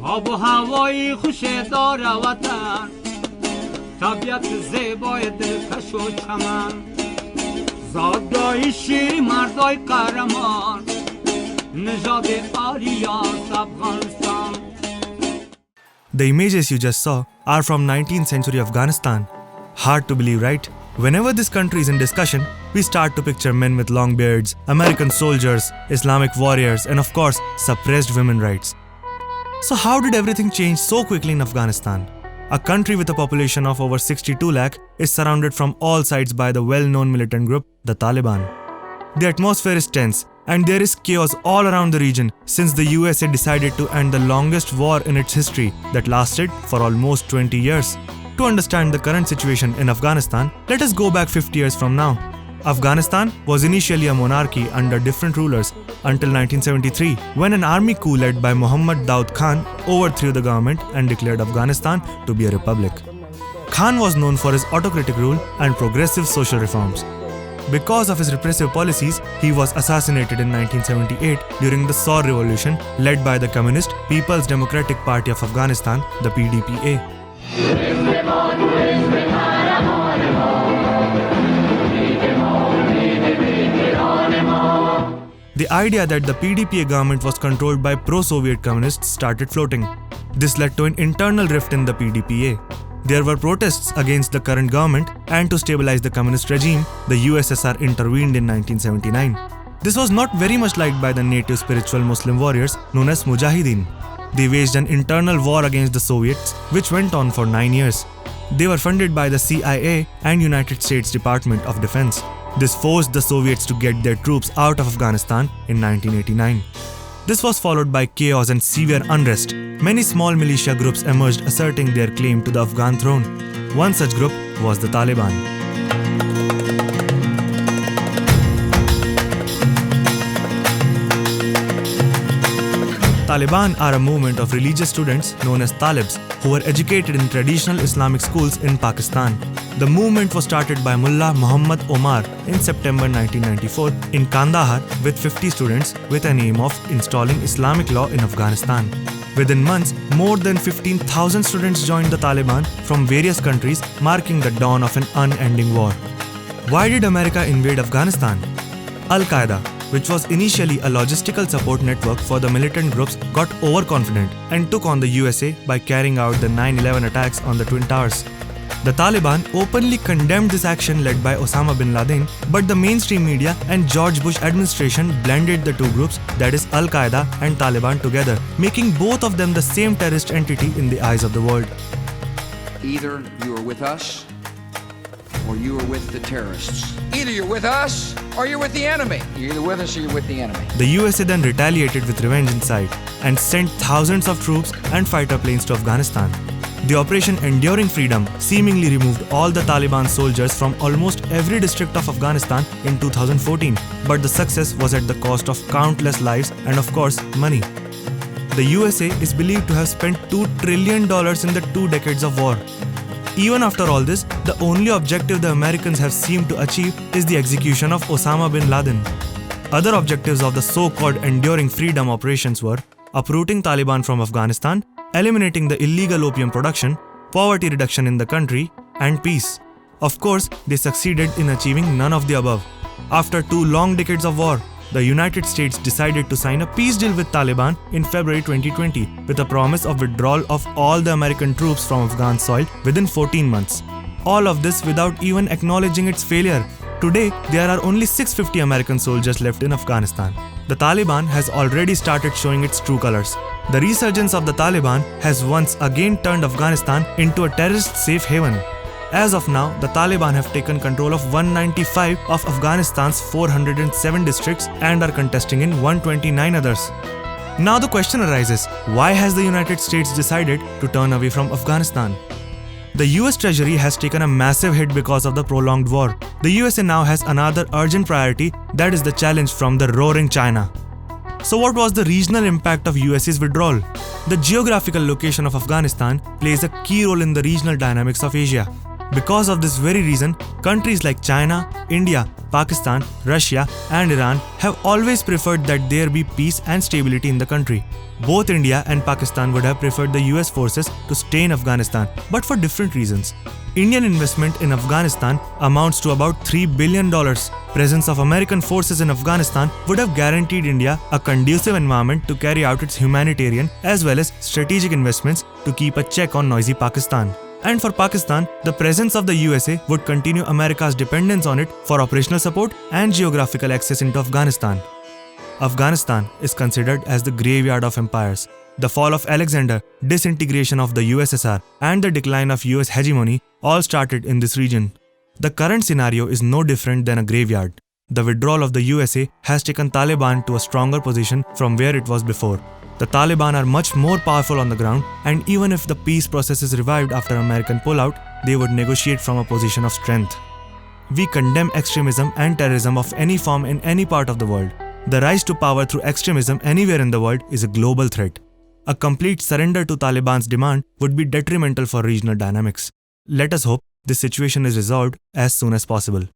آب و هوایی خوش دار وطن، طبیعت زیبای دلکش و چمن، زادگاه شیری مردای قهرمان، نژاد آریا افغانستان. The images you just saw are from 19th century Afghanistan. Hard to believe, right? Whenever this country is in discussion, we start to picture men with long beards, American soldiers, Islamic warriors, and of course, suppressed women rights. So how did everything change so quickly in Afghanistan? A country with a population of over 62 lakh is surrounded from all sides by the well-known militant group, the Taliban. The atmosphere is tense, and there is chaos all around the region since the USA decided to end the longest war in its history that lasted for almost 20 years. To understand the current situation in Afghanistan, let us go back 50 years from now. Afghanistan was initially a monarchy under different rulers until 1973, when an army coup led by Muhammad Daud Khan overthrew the government and declared Afghanistan to be a republic. Khan was known for his autocratic rule and progressive social reforms. Because of his repressive policies, he was assassinated in 1978 during the Saur Revolution led by the Communist People's Democratic Party of Afghanistan, the PDPA. The idea that the PDPA government was controlled by pro-Soviet communists started floating. This led to an internal rift in the PDPA. There were protests against the current government, and to stabilize the communist regime, the USSR intervened in 1979. This was not very much liked by the native spiritual Muslim warriors known as Mujahideen. They waged an internal war against the Soviets, which went on for 9 years. They were funded by the CIA and United States Department of Defense. This forced the Soviets to get their troops out of Afghanistan in 1989. This was followed by chaos and severe unrest. Many small militia groups emerged asserting their claim to the Afghan throne. One such group was the Taliban. Taliban are a movement of religious students known as Talibs who were educated in traditional Islamic schools in Pakistan. The movement was started by Mullah Muhammad Omar in September 1994 in Kandahar with 50 students with an aim of installing Islamic law in Afghanistan. Within months, more than 15,000 students joined the Taliban from various countries, marking the dawn of an unending war. Why did America invade Afghanistan? Al-Qaeda, which was initially a logistical support network for the militant groups, got overconfident and took on the USA by carrying out the 9/11 attacks on the Twin Towers. The Taliban openly condemned this action led by Osama bin Laden, but the mainstream media and George Bush administration blended the two groups, that is Al-Qaeda and Taliban, together, making both of them the same terrorist entity in the eyes of the world. Either you are with us or you are with the terrorists. Either you're with us or you're with the enemy. You're either with us or you're with the enemy. The USA then retaliated with revenge in sight and sent thousands of troops and fighter planes to Afghanistan. The Operation Enduring Freedom seemingly removed all the Taliban soldiers from almost every district of Afghanistan in 2014, but the success was at the cost of countless lives and, of course, money. The USA is believed to have spent $2 trillion in the 2 decades of war. Even after all this, the only objective the Americans have seemed to achieve is the execution of Osama bin Laden. Other objectives of the so-called Enduring Freedom operations were uprooting Taliban from Afghanistan, eliminating the illegal opium production, poverty reduction in the country, and peace. Of course, they succeeded in achieving none of the above. After 2 long decades of war, the United States decided to sign a peace deal with Taliban in February 2020 with a promise of withdrawal of all the American troops from Afghan soil within 14 months. All of this without even acknowledging its failure. Today, there are only 650 American soldiers left in Afghanistan. The Taliban has already started showing its true colors. The resurgence of the Taliban has once again turned Afghanistan into a terrorist-safe haven. As of now, the Taliban have taken control of 195 of Afghanistan's 407 districts and are contesting in 129 others. Now the question arises, why has the United States decided to turn away from Afghanistan? The US Treasury has taken a massive hit because of the prolonged war. The USA now has another urgent priority, that is the challenge from the roaring China. So what was the regional impact of US's withdrawal? The geographical location of Afghanistan plays a key role in the regional dynamics of Asia. Because of this very reason, countries like China, India, Pakistan, Russia and Iran have always preferred that there be peace and stability in the country. Both India and Pakistan would have preferred the US forces to stay in Afghanistan, but for different reasons. Indian investment in Afghanistan amounts to about $3 billion. Presence of American forces in Afghanistan would have guaranteed India a conducive environment to carry out its humanitarian as well as strategic investments to keep a check on noisy Pakistan. And for Pakistan, the presence of the USA would continue America's dependence on it for operational support and geographical access into Afghanistan. Afghanistan is considered as the graveyard of empires. The fall of Alexander, disintegration of the USSR, and the decline of US hegemony all started in this region. The current scenario is no different than a graveyard. The withdrawal of the USA has taken Taliban to a stronger position from where it was before. The Taliban are much more powerful on the ground, and even if the peace process is revived after American pullout, they would negotiate from a position of strength. We condemn extremism and terrorism of any form in any part of the world. The rise to power through extremism anywhere in the world is a global threat. A complete surrender to Taliban's demand would be detrimental for regional dynamics. Let us hope this situation is resolved as soon as possible.